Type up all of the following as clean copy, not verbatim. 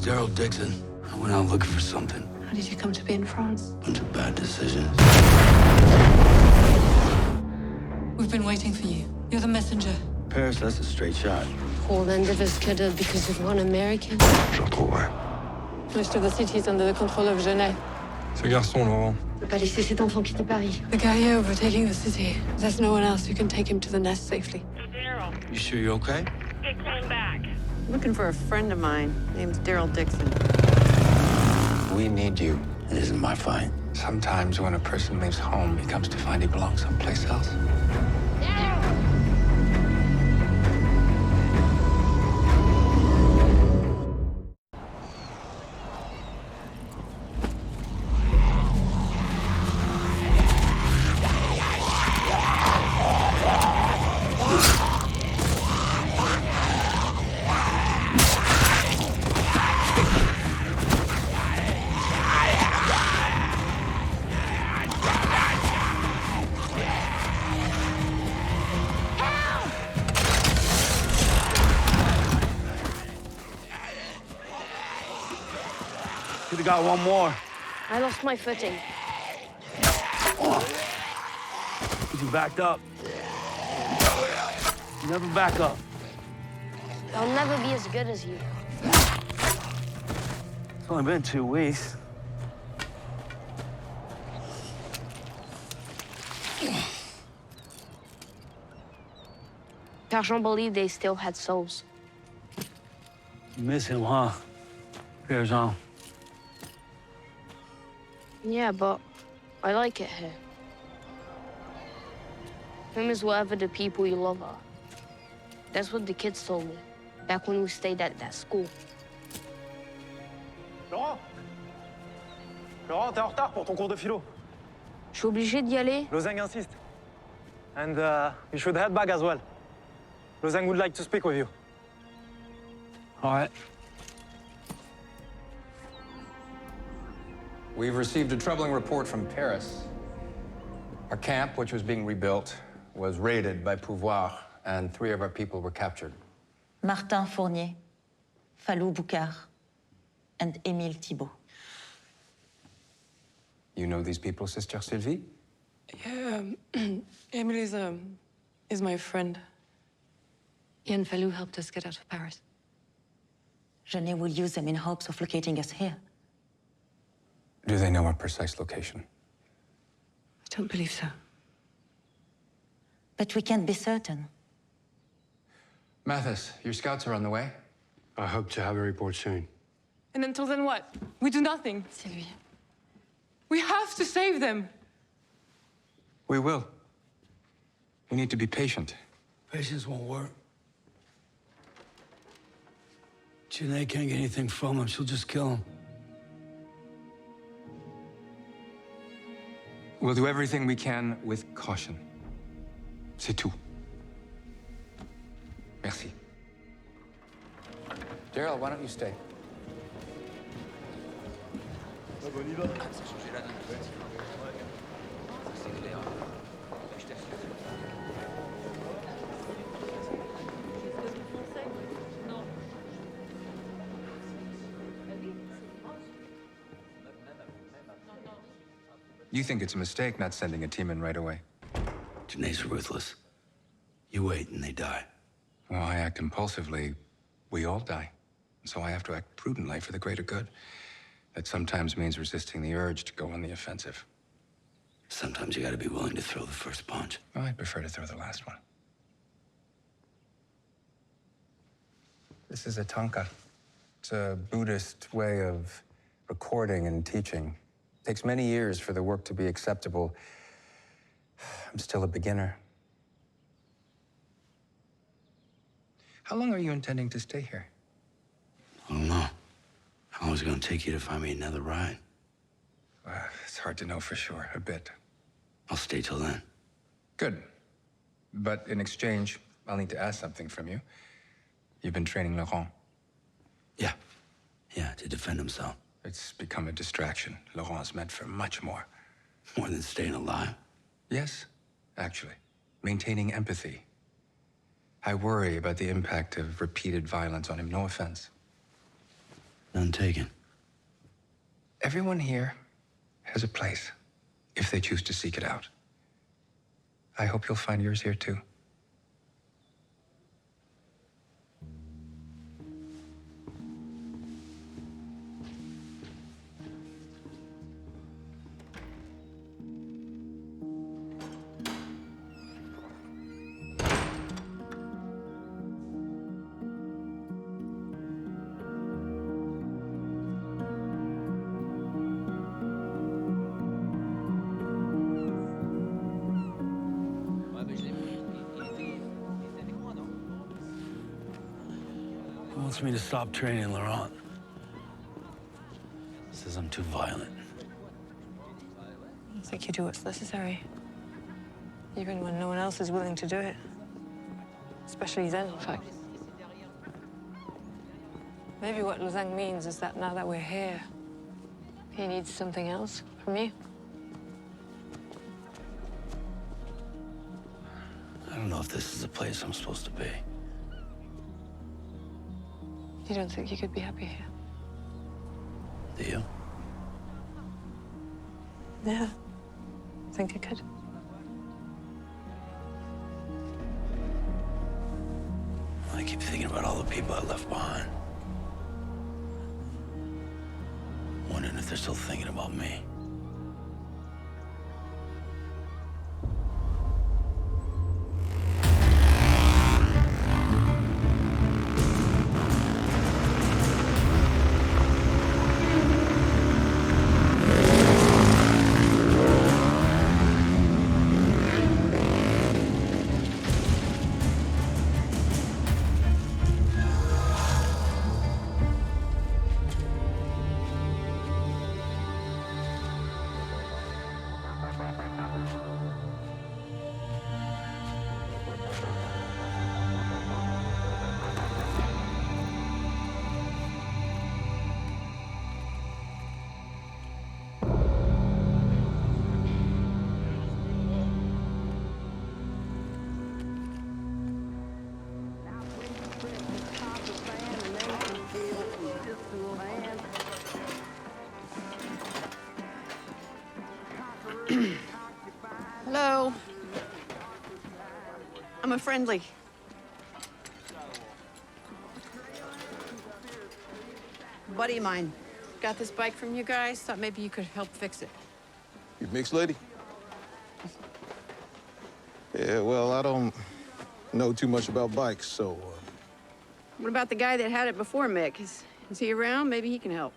Daryl Dixon. I went out looking for something. How did you come to be in France? Bunch of bad decisions. We've been waiting for you. You're the messenger. Paris, that's a straight shot. All end of us killed because of one American. Je retrouverai. Most of the city is under the control of Genève. Ce garçon, Laurent. On peut pas laisser cet enfant quitter Paris. The guerriers overtaking the city. There's no one else who can take him to the nest safely. Daryl, You sure you're okay? it came back. Looking for a friend of mine. Name's Daryl Dixon. We need you. It isn't my fight. Sometimes when a person leaves home, he comes to find he belongs someplace else. Could've got one more. I lost my footing. You backed up. You never back up. I'll never be as good as you. It's only been 2 weeks. Sergeant believed they still had souls. You miss him, huh? Pierre-Jean. Yeah, but I like it here. Home is wherever the people you love are. That's what the kids told me, back when we stayed at that school. Laurent! Laurent, t'es en retard pour ton cours de philo. Je suis obligé d'y aller. Lozang insiste. And you should head back as well. Lozang would like to speak with you. All right. We've received a troubling report from Paris. Our camp, which was being rebuilt, was raided by Pouvoir, and 3 of our people were captured. Martin Fournier, Fallou Boucard, and Émile Thibault. You know these people, Sister Sylvie? Yeah, Emily is my friend. Ian Fallou helped us get out of Paris. Genet will use them in hopes of locating us here. Do they know our precise location? I don't believe so. But we can't be certain. Mathis, your scouts are on the way. I hope to have a report soon. And until then, what? We do nothing. Sylvie. We have to save them. We will. We need to be patient. Patience won't work. Janae can't get anything from him. She'll just kill him. We'll do everything we can with caution. C'est tout. Merci. Daryl, why don't you stay? You think it's a mistake not sending a team in right away? Janae's ruthless. You wait and they die. Well, I act impulsively. We all die. So I have to act prudently for the greater good. That sometimes means resisting the urge to go on the offensive. Sometimes you gotta be willing to throw the first punch. Well, I'd prefer to throw the last one. This is a tanka. It's a Buddhist way of recording and teaching. It takes many years for the work to be acceptable. I'm still a beginner. How long are you intending to stay here? I don't know. How long is it gonna take you to find me another ride? It's hard to know for sure, a bit. I'll stay till then. Good. But in exchange, I'll need to ask something from you. You've been training Laurent. Yeah. Yeah, to defend himself. It's become a distraction. Laurent's meant for much more. More than staying alive. Yes, actually. Maintaining empathy. I worry about the impact of repeated violence on him. No offense. None taken. Everyone here has a place, if they choose to seek it out. I hope you'll find yours here, too. He wants me to stop training Laurent. Says I'm too violent. I think you do what's necessary. Even when no one else is willing to do it. Especially then, in fact. Maybe what Luzang means is that now that we're here, he needs something else from you. I don't know if this is the place I'm supposed to be. You don't think you could be happy here? Do you? Yeah, I think I could. I keep thinking about all the people I left behind. Wondering if they're still thinking about me. Hello. I'm a friendly. Buddy of mine. Got this bike from you guys. Thought maybe you could help fix it. You mixed lady? Yeah, well, I don't know too much about bikes, so... What about the guy that had it before Mick? Is he around? Maybe he can help.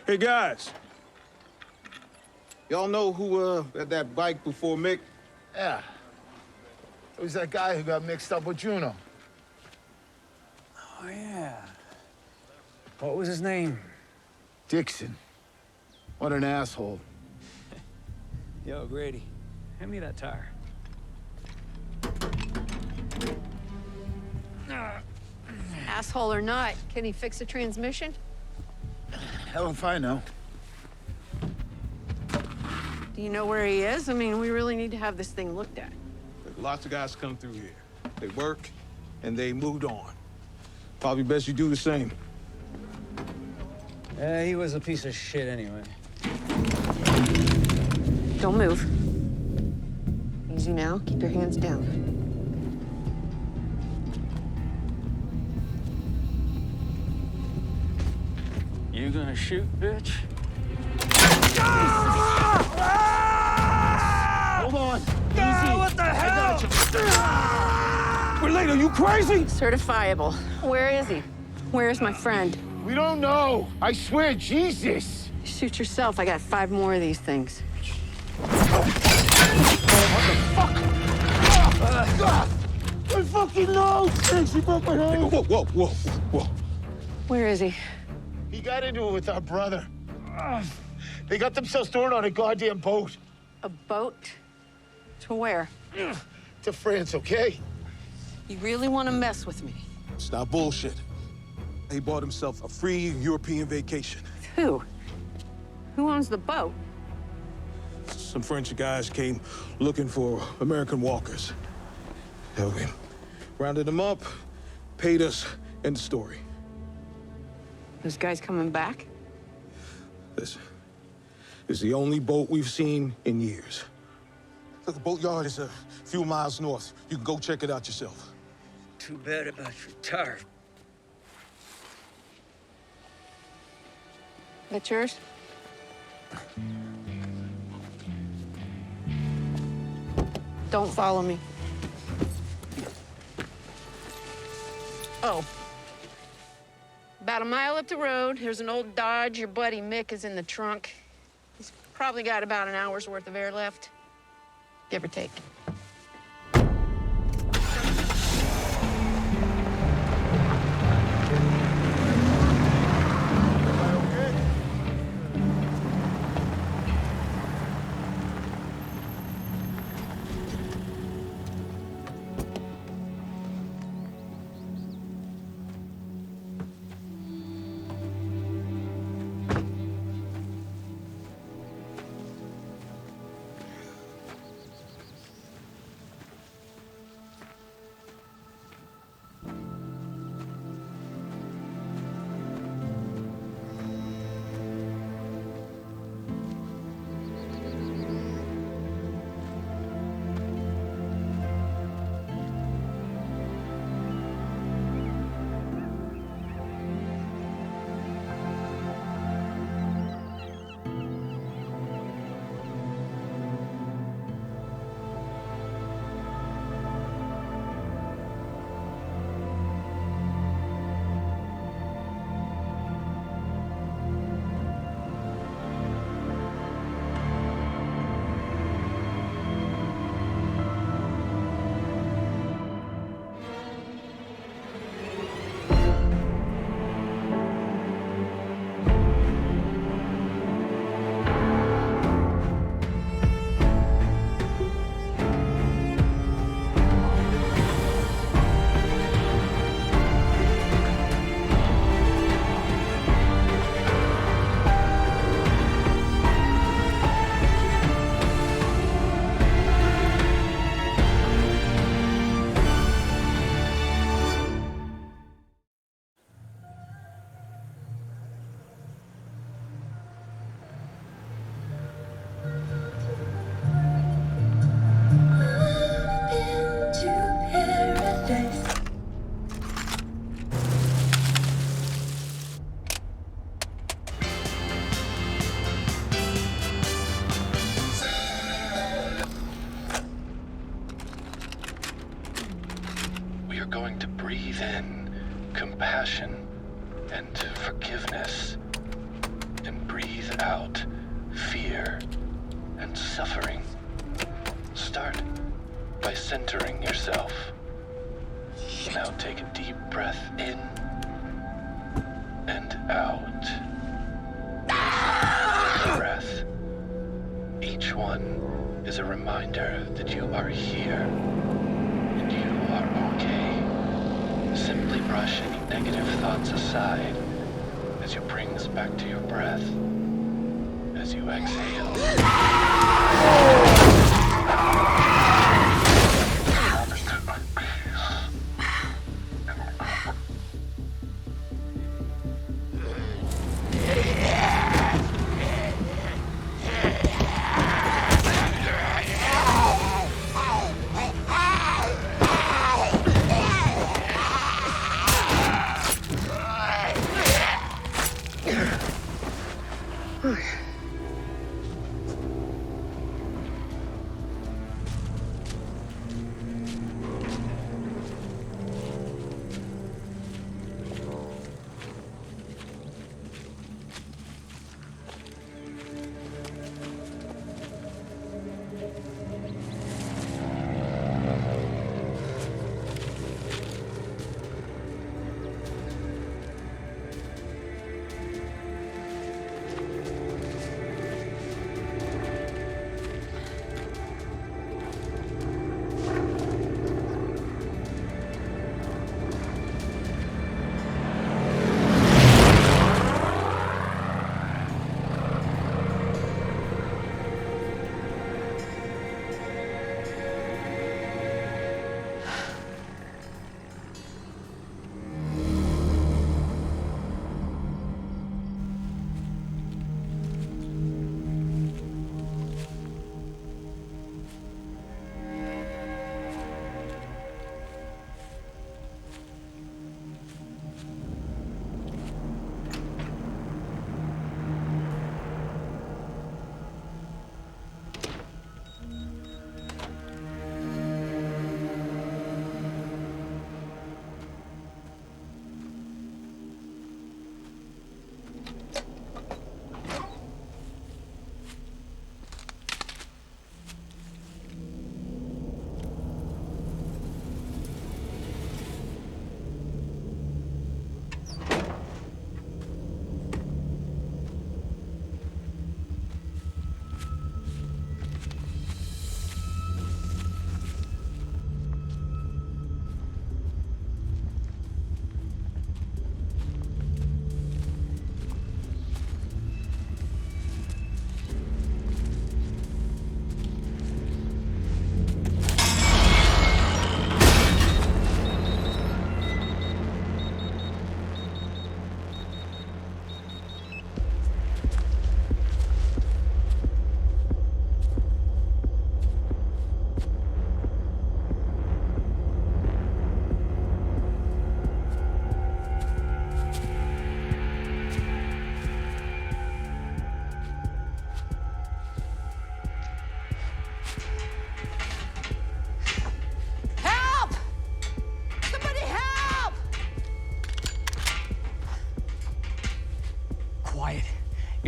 Hey, guys. Y'all know who had that bike before Mick? Yeah. It was that guy who got mixed up with Juno. Oh, yeah. What was his name? Dixon. What an asshole. Yo, Grady, hand me that tire. Asshole or not, can he fix a transmission? Hell if I know. Do you know where he is? I mean, we really need to have this thing looked at. Lots of guys come through here. They work, and they moved on. Probably best you do the same. He was a piece of shit anyway. Don't move. Easy now. Keep your hands down. You gonna shoot, bitch? Hold on. Easy. What the hell? Relator, you crazy? Certifiable. Where is he? Where's my friend? We don't know. I swear, Jesus. Shoot yourself. I got 5 more of these things. My fucking nose! Thanks, he broke my nose. Whoa, whoa, whoa, whoa. Where is he? He got into it with our brother. They got themselves thrown on a goddamn boat. A boat? To where? To France, okay? You really want to mess with me? It's not bullshit. He bought himself a free European vacation. Who? Who owns the boat? Some French guys came looking for American walkers. Hell, we rounded them up, paid us, end story. Those guys coming back? Listen, it's the only boat we've seen in years. Look, the boatyard is a few miles north. You can go check it out yourself. Too bad about your tire. That yours? Don't follow me. Oh. About a mile up the road, there's an old Dodge. Your buddy Mick is in the trunk. He's probably got about an hour's worth of air left, give or take. Going to breathe in compassion and forgiveness, and breathe out fear and suffering. Start by centering yourself. Now take a deep breath in and out. Each breath, each one is a reminder that you are here and you are okay. Simply brush any negative thoughts aside as you bring this back to your breath, as you exhale.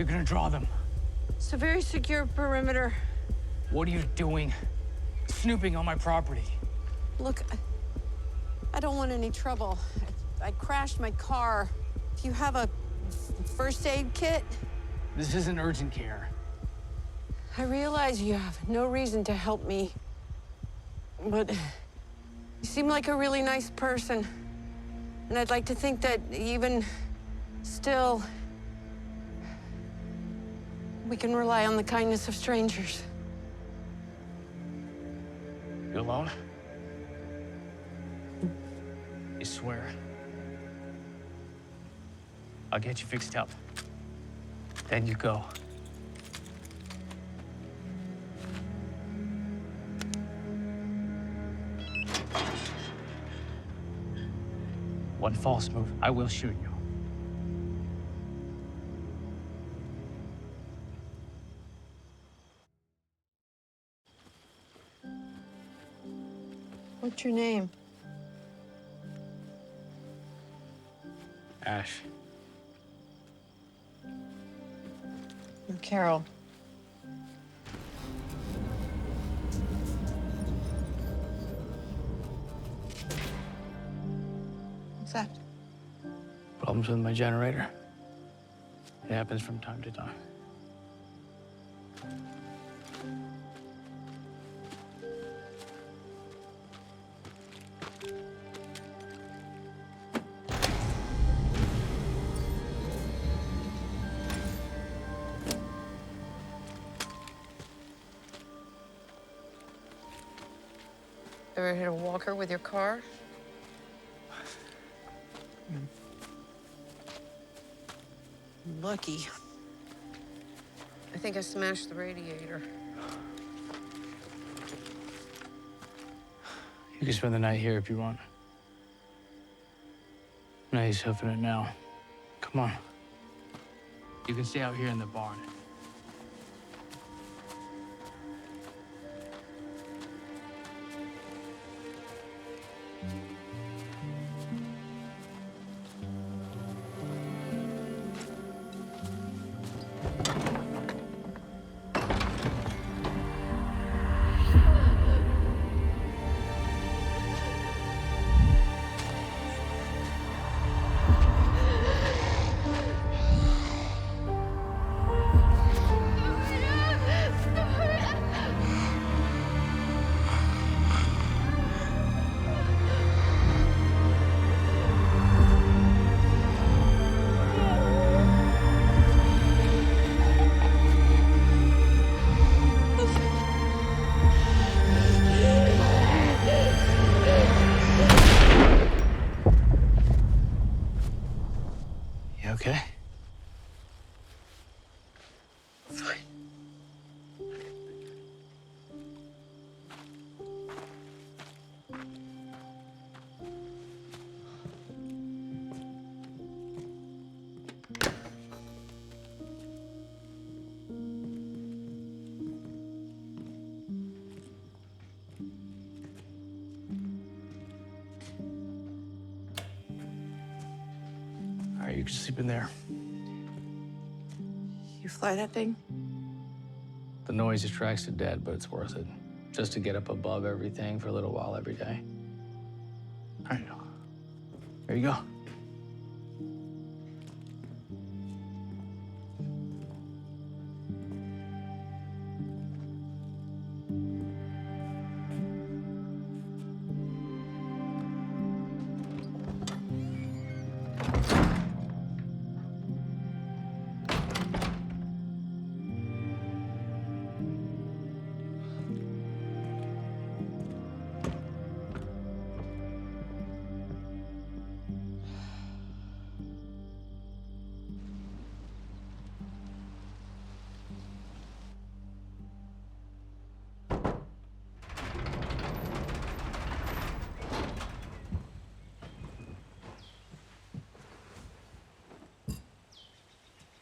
You're gonna draw them. It's a very secure perimeter. What are you doing? Snooping on my property. Look, I don't want any trouble. I crashed my car. If you have a first aid kit? This isn't urgent care. I realize you have no reason to help me, but you seem like a really nice person. And I'd like to think that even still, we can rely on the kindness of strangers. You alone? You swear? I'll get you fixed up. Then you go. One false move, I will shoot you. What's your name? Ash. I'm Carol. What's that? Problems with my generator. It happens from time to time. Ever hit a walker with your car? Lucky. I think I smashed the radiator. You can spend the night here if you want. No, he's hoofing it now. Come on. You can stay out here in the barn. You okay? Fine. All right, you can sleep in there. You fly that thing? The noise attracts the dead, but it's worth it. Just to get up above everything for a little while every day. All right. There you go.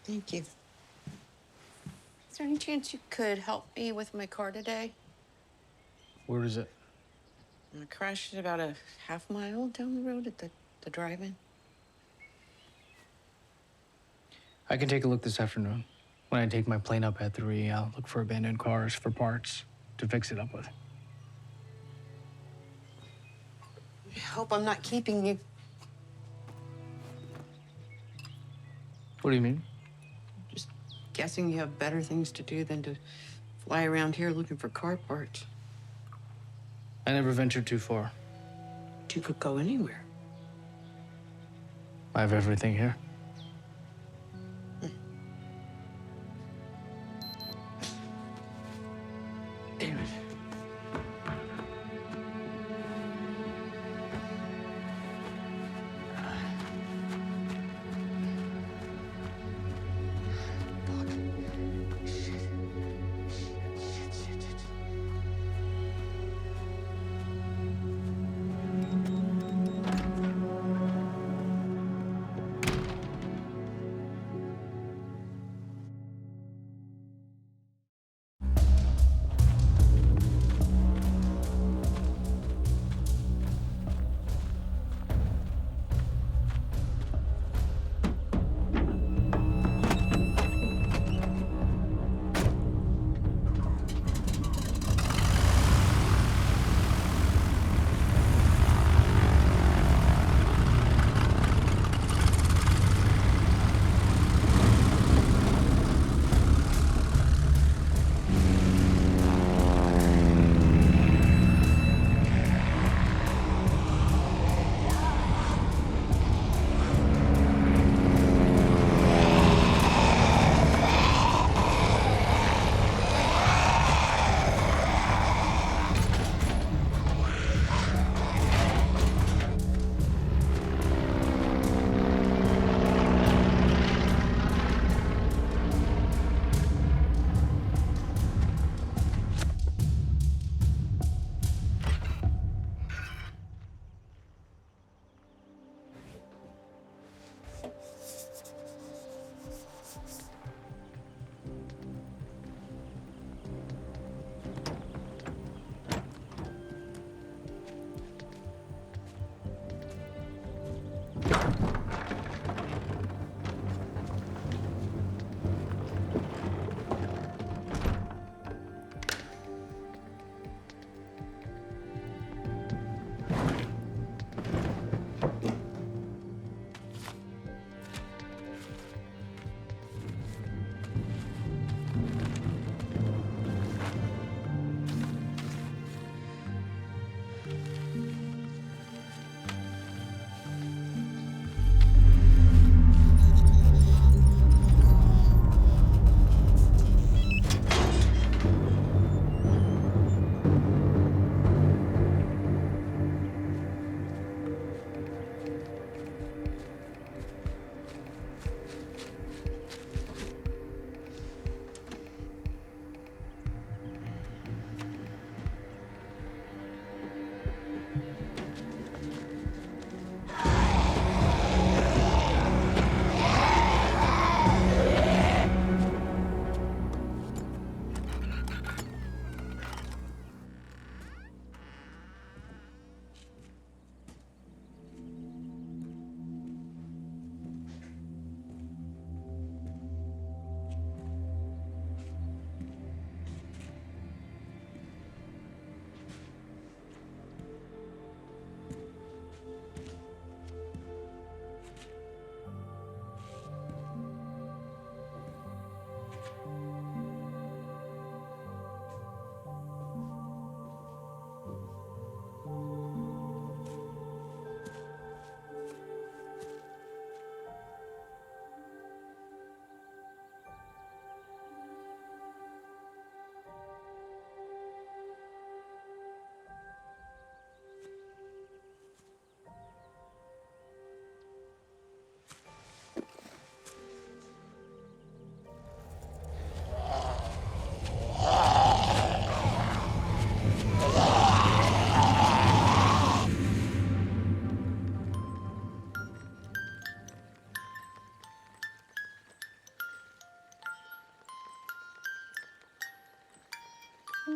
Thank you. Is there any chance you could help me with my car today? Where is it? I crashed it about a half mile down the road at the drive-in. I can take a look this afternoon. When I take my plane up at 3, I'll look for abandoned cars for parts to fix it up with. I hope I'm not keeping you. What do you mean? Just guessing you have better things to do than to fly around here looking for car parts. I never ventured too far. You could go anywhere. I have everything here. Damn it.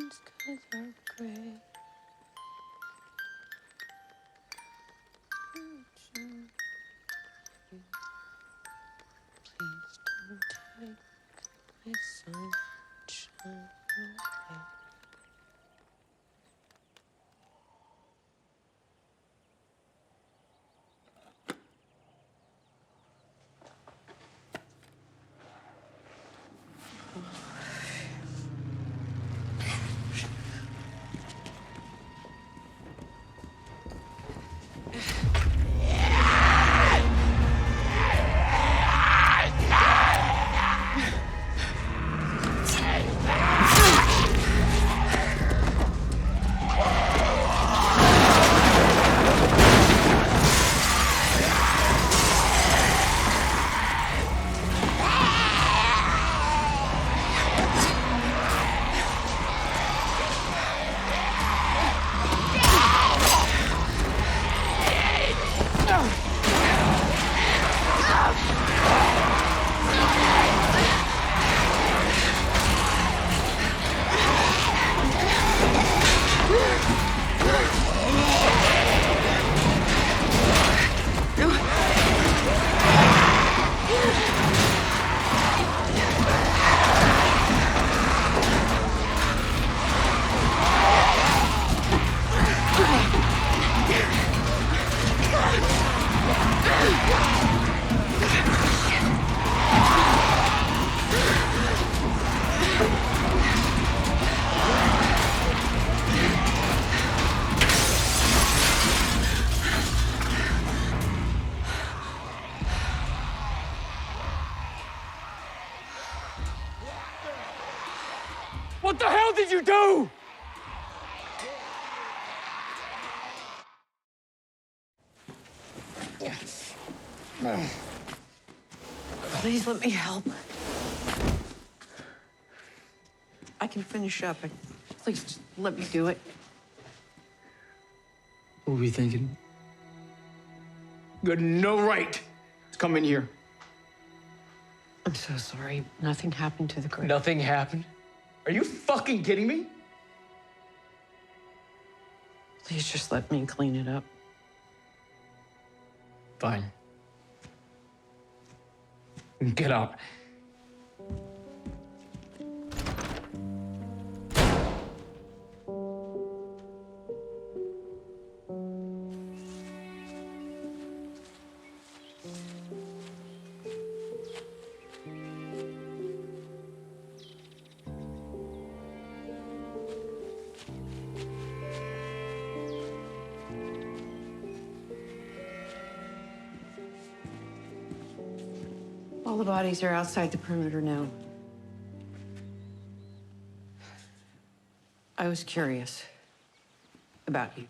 Skies are gray. Please don't take my the hell did you do? Please let me help. I can finish up. Please just let me do it. What were you thinking? You had no right to come in here. I'm so sorry. Nothing happened to the girl. Nothing happened? Are you fucking kidding me? Please just let me clean it up. Fine. Get out. All the bodies are outside the perimeter now. I was curious about you.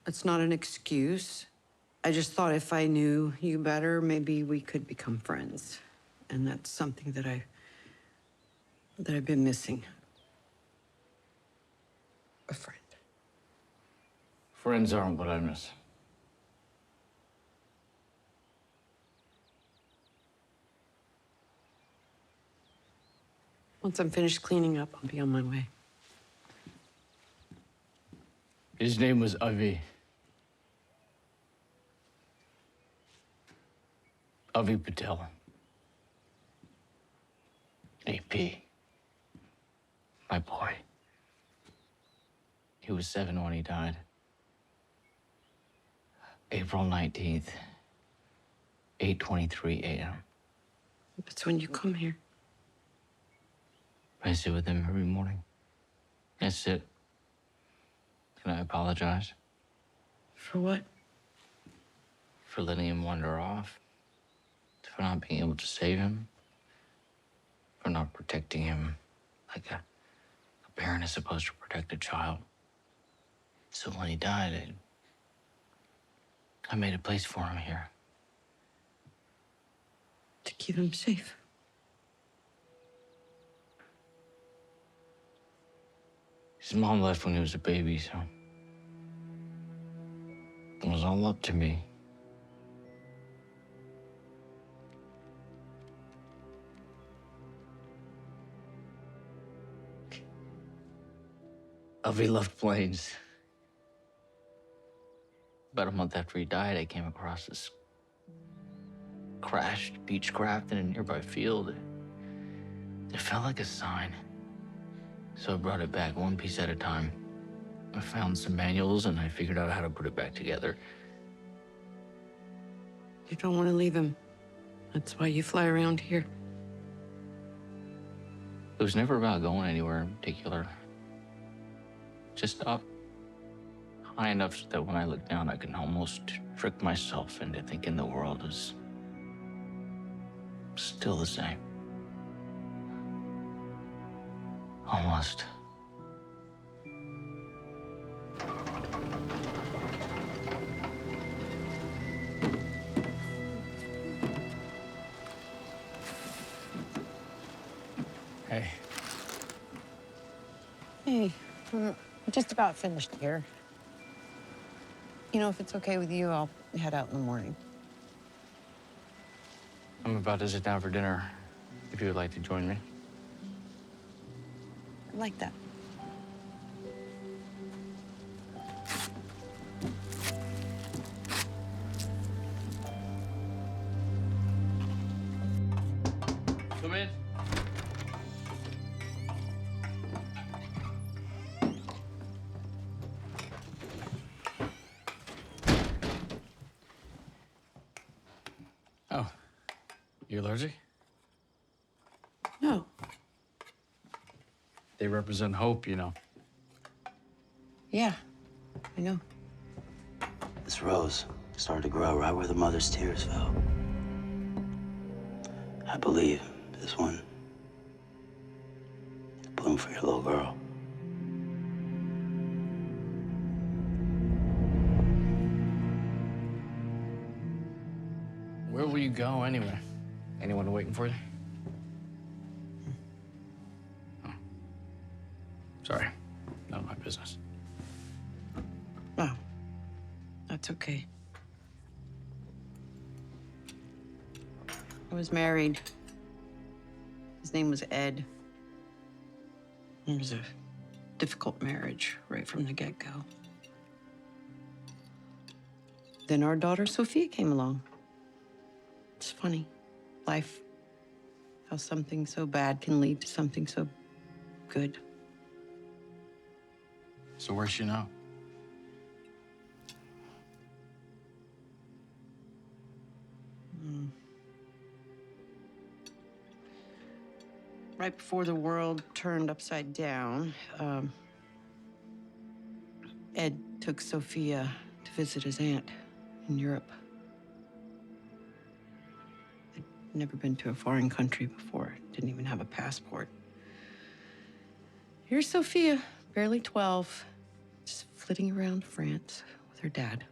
It's not an excuse. I just thought if I knew you better, maybe we could become friends. And that's something that I've been missing. A friend. Friends aren't what I miss. Once I'm finished cleaning up, I'll be on my way. His name was Avi. Avi Patel. AP. My boy. He was 7 when he died. April 19th, 8:23 a.m. That's when you come here. I sit with him every morning. I sit. Can I apologize? For what? For letting him wander off. For not being able to save him. For not protecting him like a parent is supposed to protect a child. So when he died, I made a place for him here. To keep him safe. His mom left when he was a baby, so it was all up to me. Avi loved planes. About a month after he died, I came across this crashed Beechcraft in a nearby field. It felt like a sign. So I brought it back one piece at a time. I found some manuals and I figured out how to put it back together. You don't want to leave him. That's why you fly around here. It was never about going anywhere in particular. Just up high enough so that when I look down, I can almost trick myself into thinking the world is still the same. Almost. Hey. Hey, I'm just about finished here. You know, if it's okay with you, I'll head out in the morning. I'm about to sit down for dinner, if you would like to join me. I like that. Come in. Oh, you allergic? No. They represent hope, you know. Yeah, I know. This rose started to grow right where the mother's tears fell. I believe this one bloom room for your little girl. Where will you go anyway? Anyone waiting for you? Oh. Sorry, none of my business. Oh, that's okay. I was married. His name was Ed. It was a difficult marriage right from the get-go. Then our daughter Sophia came along. It's funny, life, how something so bad can lead to something so good. So where's she now? Right before the world turned upside down, Ed took Sophia to visit his aunt in Europe. I'd never been to a foreign country before, didn't even have a passport. Here's Sophia, barely 12, just flitting around France with her dad.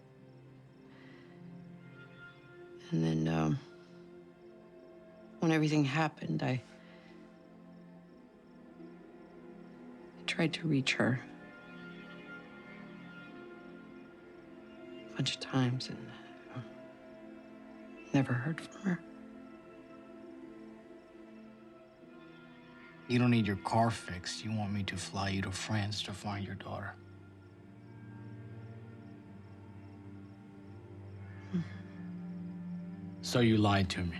And then, when everything happened, I tried to reach her a bunch of times and never heard from her. You don't need your car fixed. You want me to fly you to France to find your daughter. So you lied to me.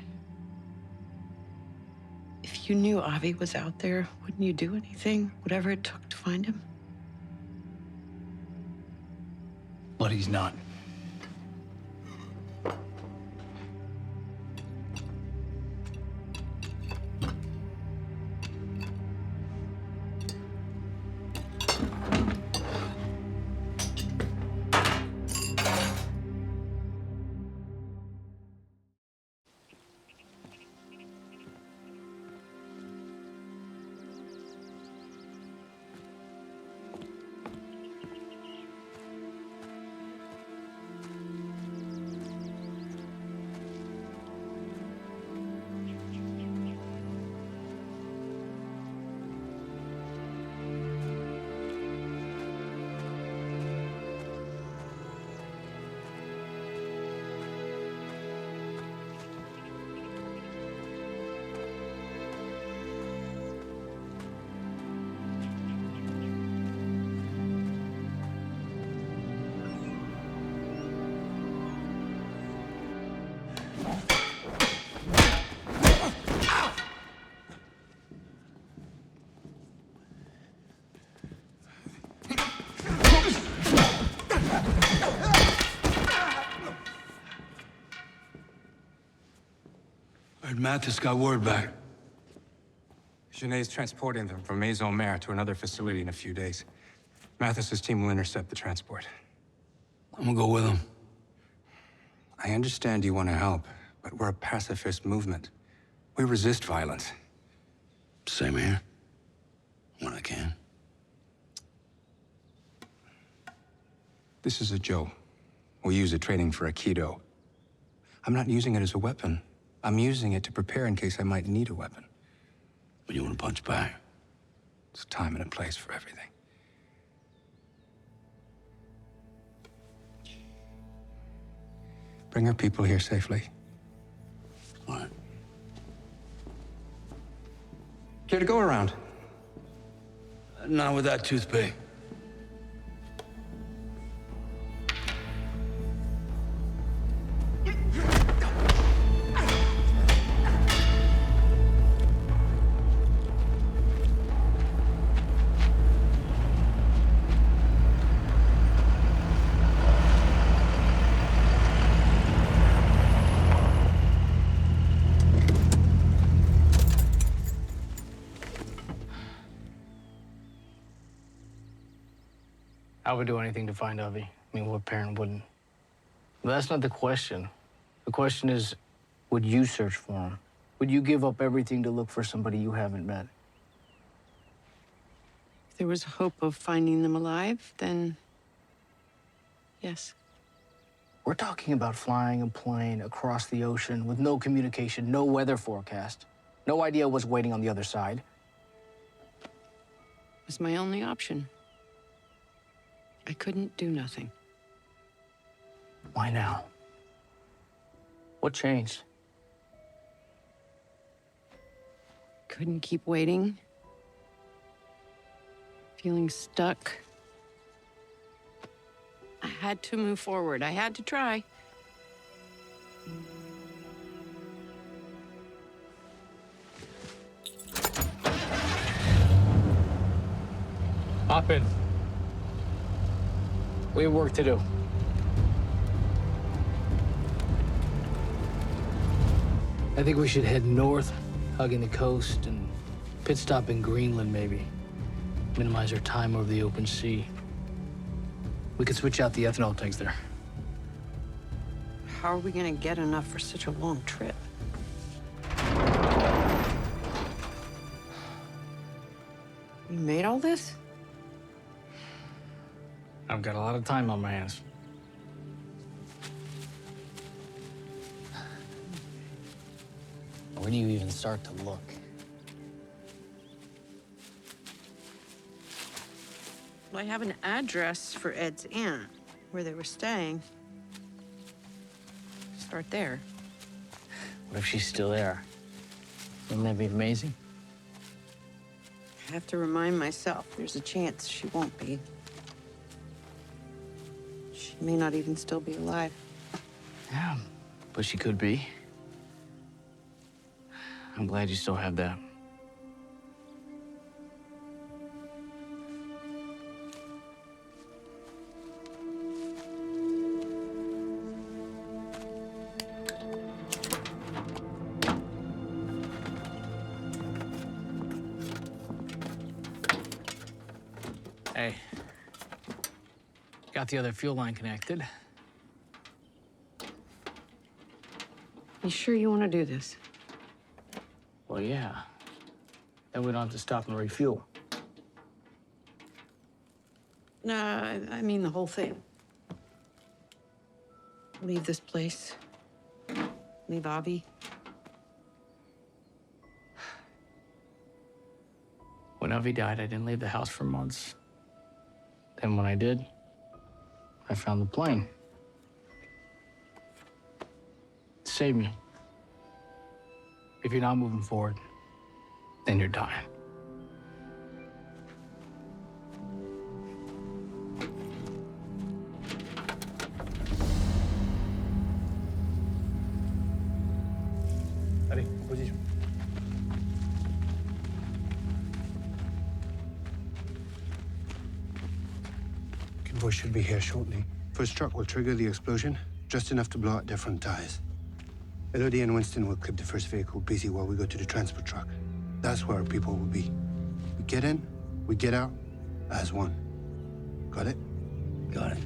If you knew Avi was out there, wouldn't you do anything, whatever it took to find him? But he's not. Mathis got word back. Gené's transporting them from Maison Mère to another facility in a few days. Mathis's team will intercept the transport. I'm gonna go with him. I understand you want to help, but we're a pacifist movement. We resist violence. Same here. When I can. This is a Joe. We use it training for Aikido. I'm not using it as a weapon. I'm using it to prepare in case I might need a weapon. But you want to punch back? There's a time and a place for everything. Bring our people here safely. All right. Care to go around? Not with that toothpick. I would do anything to find Avi. I mean, what parent wouldn't? But that's not the question. The question is, would you search for him? Would you give up everything to look for somebody you haven't met? there was hope of finding them alive, then yes. We're talking about flying a plane across the ocean with no communication, no weather forecast, no idea what's waiting on the other side. It was my only option. I couldn't do nothing. Why now? What changed? Couldn't keep waiting. Feeling stuck. I had to move forward. I had to try. Hop in. We have work to do. I think we should head north, hugging the coast, and pit stop in Greenland, maybe. Minimize our time over the open sea. We could switch out the ethanol tanks there. How are we gonna get enough for such a long trip? You made all this? I've got a lot of time on my hands. Where do you even start to look? Well, I have an address for Ed's aunt, where they were staying. Start there. What if she's still there? Wouldn't that be amazing? I have to remind myself there's a chance she won't be. She may not even still be alive. Yeah, but she could be. I'm glad you still have that. Hey, got the other fuel line connected. You sure you want to do this? Well, yeah. Then we don't have to stop and refuel. No, I mean the whole thing. Leave this place. Leave Avi. When Avi died, I didn't leave the house for months. Then when I did, I found the plane. It saved me. If you're not moving forward, then you're dying. Allez, position. Convoy should be here shortly. First truck will trigger the explosion, just enough to blow out different tires. Elodie and Winston will clip the first vehicle busy while we go to the transport truck. That's where our people will be. We get in, we get out, as one. Got it? Got it.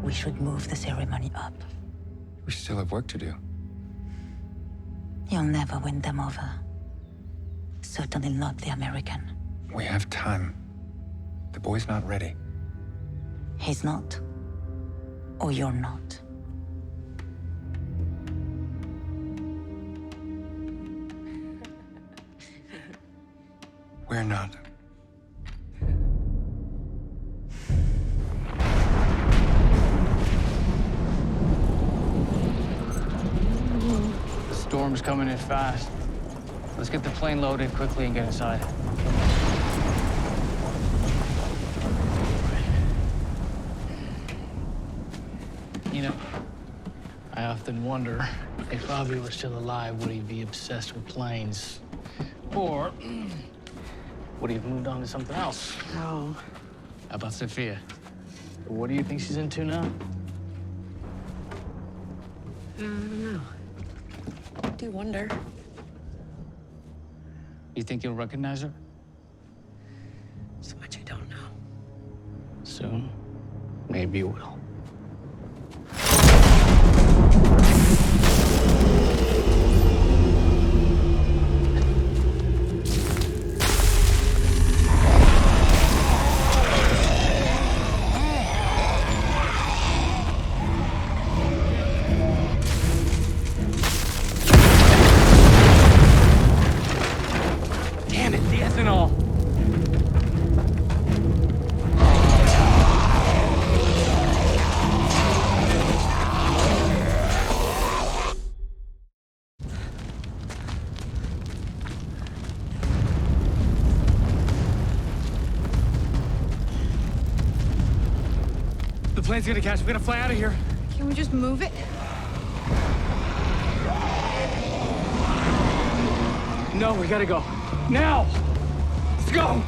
We should move the ceremony up. We still have work to do. You'll never win them over. Certainly not the American. We have time. The boy's not ready. He's not. Or you're not. We're not. The storm's coming in fast. Let's get the plane loaded quickly and get inside. You know, I often wonder if Bobby were still alive, would he be obsessed with planes? Or would he have moved on to something else? Oh. How about Sophia? What do you think she's into now? I don't know. I do wonder. You think you'll recognize her? So much I don't know. Soon, maybe you will. plane's gonna catch. We gotta fly out of here. Can we just move it? No, we gotta go. Now! Let's go!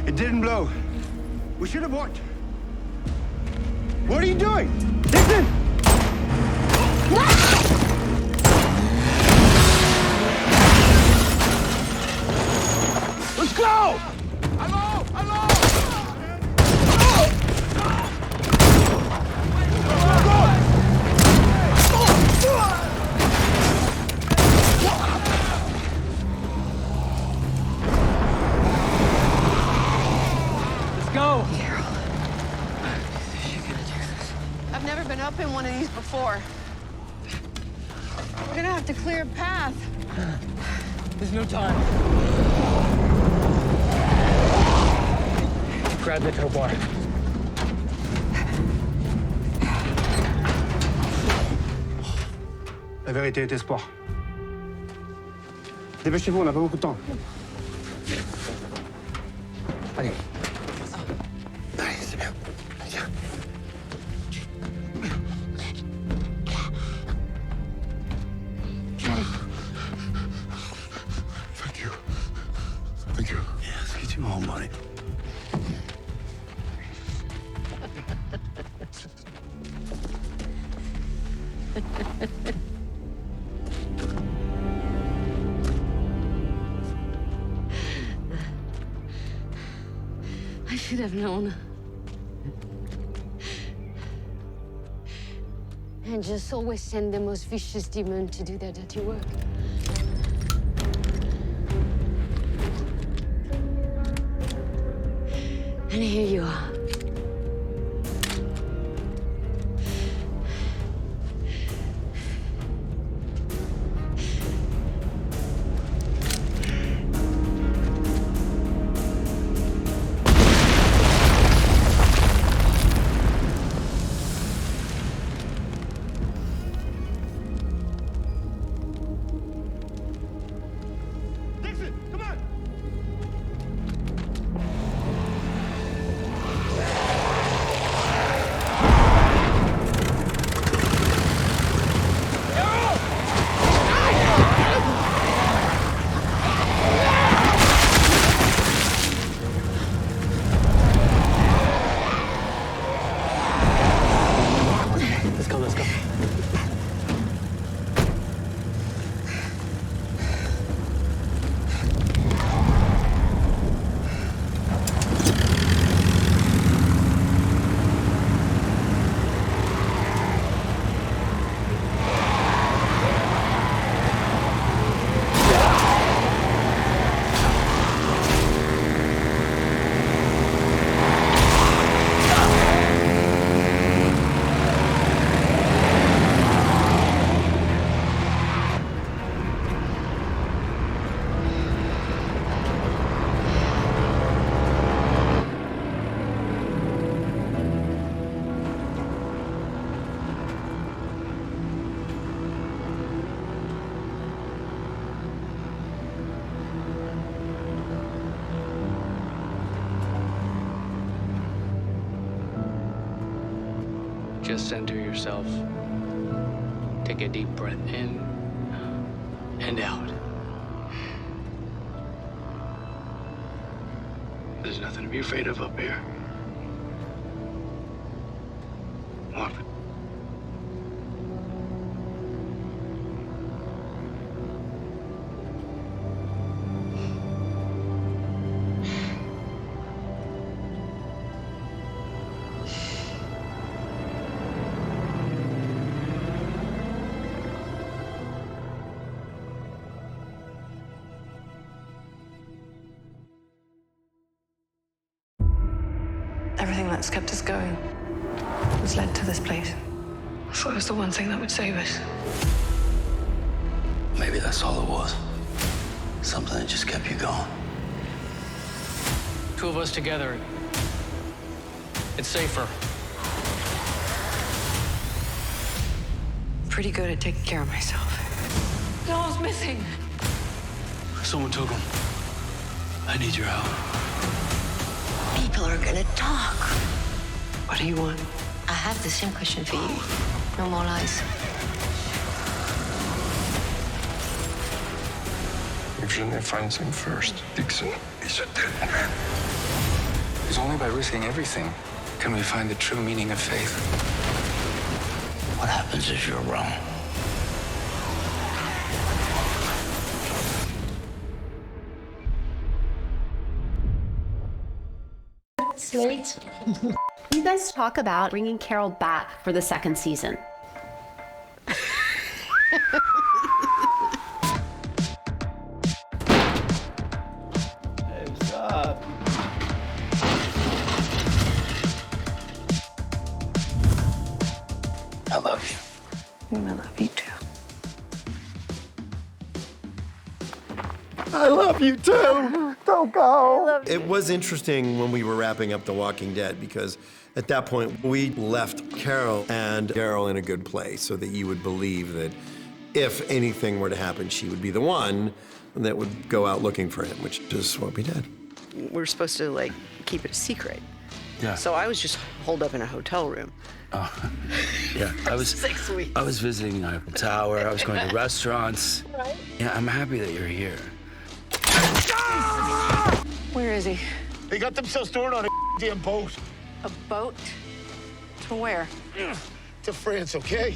It didn't blow. We should have walked. What are you doing? Listen! Let's go! Hello! Hello! Let's go! I've never been up in one of these before. We're gonna have to clear a path. There's no time. Grab the tow bar. La vérité est espoir. Dépêchez-vous, on n'a pas beaucoup de temps. Allez. Allez, c'est bien. Viens. Thank you. Thank you. Yeah, let's get you home, buddy. I should have known. And just always send the most vicious demon to do their dirty work. And here you are. Dixon, come on! Let's go, let's go. Just center yourself. Take a deep breath in and out. There's nothing to be afraid of up here. Walk. Everything that's kept us going has led to this place. I thought it was the one thing that would save us. Maybe that's all it was. Something that just kept you going. Two of us together, it's safer. Pretty good at taking care of myself. Daryl's missing. Someone took him. I need your help. People are gonna talk. What do you want? I have the same question for you. No more lies. If Genet finds him first, Dixon is a dead man. It's only by risking everything can we find the true meaning of faith. What happens if you're wrong? Slate. You guys talk about bringing Carol back for the second season. Hey, what's up? I love you. I love you too. I love you too. Don't go. It was interesting when we were wrapping up The Walking Dead because at that point we left Carol and Daryl in a good place so that you would believe that if anything were to happen, she would be the one that would go out looking for him, which is what we did. We're supposed to, like, keep it a secret. Yeah. So I was just holed up in a hotel room. Oh, yeah. I was 6 weeks. I was visiting Eiffel Tower. I was going to restaurants. Right. Yeah, I'm happy that you're here. Where is he? They got themselves stored on a damn boat. A boat? To where? To France, okay?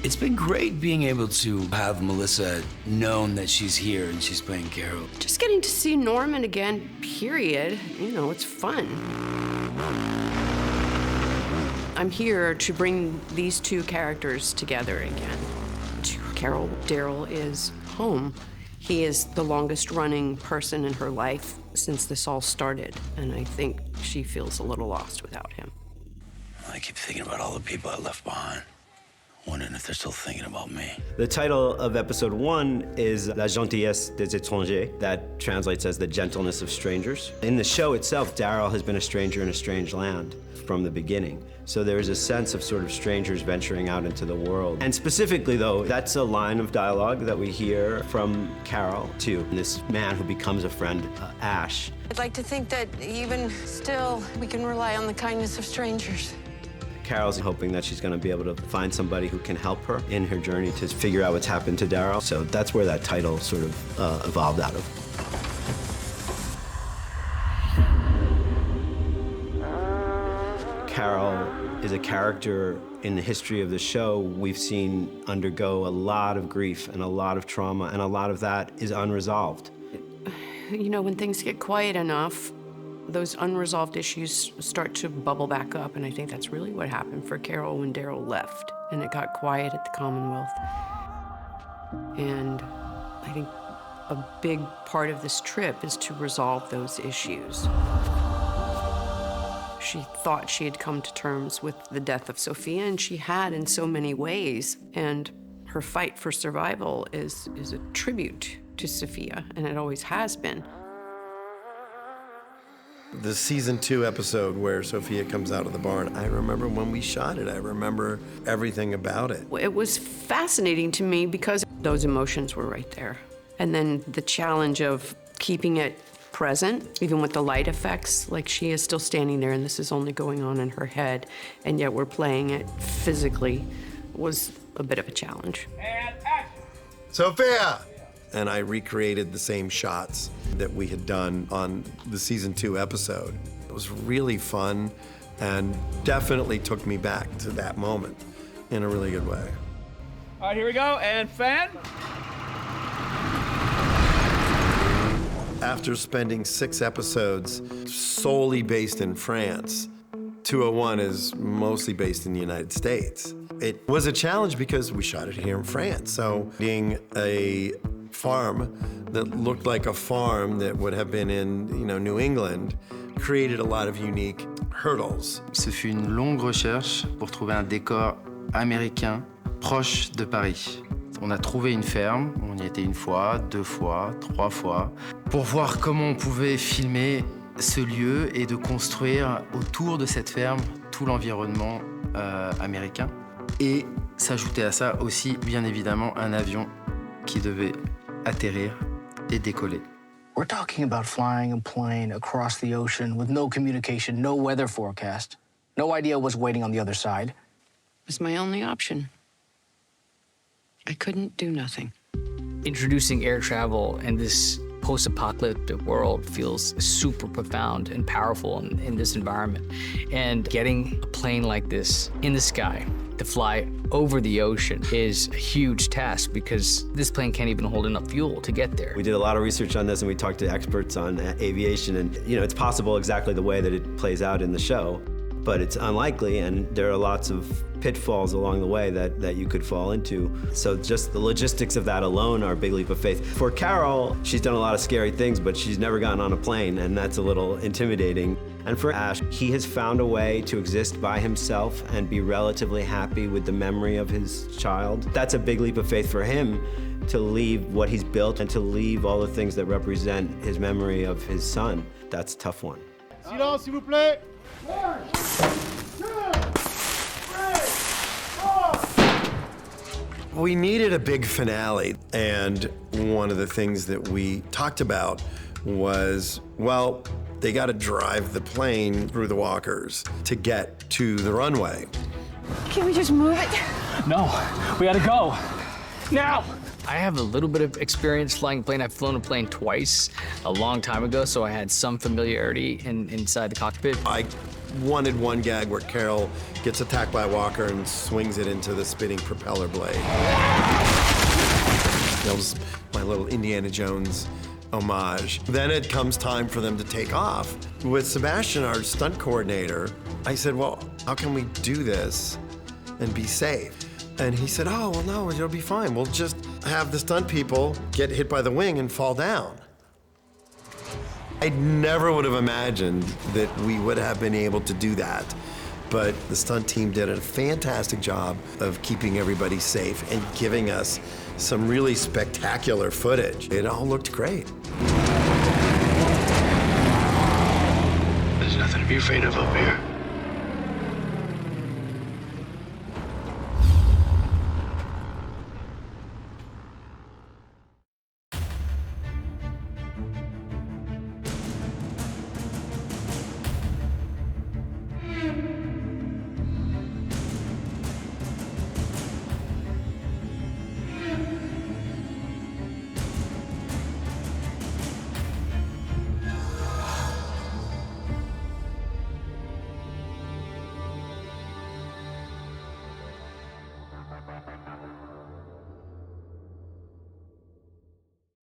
It's been great being able to have Melissa known that she's here and she's playing Carol. Just getting to see Norman again, period. You know, it's fun. I'm here to bring these two characters together again. Carol, Daryl is home. He is the longest running person in her life since this all started, and I think she feels a little lost without him. I keep thinking about all the people I left behind, wondering if they're still thinking about me. The title of episode 1 is La gentillesse des étrangers. That translates as the gentleness of strangers. In the show itself, Daryl has been a stranger in a strange land from the beginning. So there's a sense of sort of strangers venturing out into the world. And specifically, though, that's a line of dialogue that we hear from Carol to this man who becomes a friend, Ash. I'd like to think that even still, we can rely on the kindness of strangers. Carol's hoping that she's going to be able to find somebody who can help her in her journey to figure out what's happened to Daryl. So that's where that title sort of evolved out of. Carol is a character in the history of the show we've seen undergo a lot of grief and a lot of trauma, and a lot of that is unresolved. You know, when things get quiet enough, those unresolved issues start to bubble back up, and I think that's really what happened for Carol when Daryl left, and it got quiet at the Commonwealth. And I think a big part of this trip is to resolve those issues. She thought she had come to terms with the death of Sophia, and she had in so many ways, and her fight for survival is a tribute to Sophia, and it always has been. The season 2 episode where Sophia comes out of the barn, I remember when we shot it. I remember everything about it. It was fascinating to me because those emotions were right there. And then the challenge of keeping it present, even with the light effects, like she is still standing there and this is only going on in her head, and yet we're playing it physically, was a bit of a challenge. Sophia! And I recreated the same shots that we had done on the season 2 episode. It was really fun and definitely took me back to that moment in a really good way. All right, here we go, and fan. After spending 6 episodes solely based in France, 201 is mostly based in the United States. It was a challenge because we shot it here in France. So being a farm that looked like a farm that would have been in, New England created a lot of unique hurdles. Ce fut une longue recherche pour trouver un décor américain proche de Paris. On a trouvé une ferme, on y était une fois, 2 fois, 3 fois, pour voir comment on pouvait filmer ce lieu et de construire autour de cette ferme tout l'environnement américain. Et s'ajouter à ça aussi, bien évidemment, un avion qui devait atterrir et décoller. We're talking about flying a plane across the ocean with no communication, no weather forecast, no idea what's waiting on the other side. It was my only option. I couldn't do nothing. Introducing air travel in this post-apocalyptic world feels super profound and powerful in this environment. And getting a plane like this in the sky to fly over the ocean is a huge task because this plane can't even hold enough fuel to get there. We did a lot of research on this and we talked to experts on aviation, and it's possible exactly the way that it plays out in the show, but it's unlikely, and there are lots of pitfalls along the way that you could fall into. So just the logistics of that alone are a big leap of faith. For Carol, she's done a lot of scary things, but she's never gotten on a plane, and that's a little intimidating. And for Ash, he has found a way to exist by himself and be relatively happy with the memory of his child. That's a big leap of faith for him, to leave what he's built and to leave all the things that represent his memory of his son. That's a tough one. Silence, s'il vous plaît. 1, 2, 3, 4. We needed a big finale, and one of the things that we talked about was, well, they got to drive the plane through the walkers to get to the runway. Can we just move it? No, we gotta go. Now! I have a little bit of experience flying a plane. I've flown a plane twice a long time ago, so I had some familiarity inside the cockpit. I wanted one gag where Carol gets attacked by a walker and swings it into the spinning propeller blade. That was my little Indiana Jones homage. Then it comes time for them to take off. With Sebastian, our stunt coordinator, I said, well, how can we do this and be safe? And he said, oh, well, no, it'll be fine. We'll just have the stunt people get hit by the wing and fall down. I never would have imagined that we would have been able to do that. But the stunt team did a fantastic job of keeping everybody safe and giving us some really spectacular footage. It all looked great. There's nothing to be afraid of up here.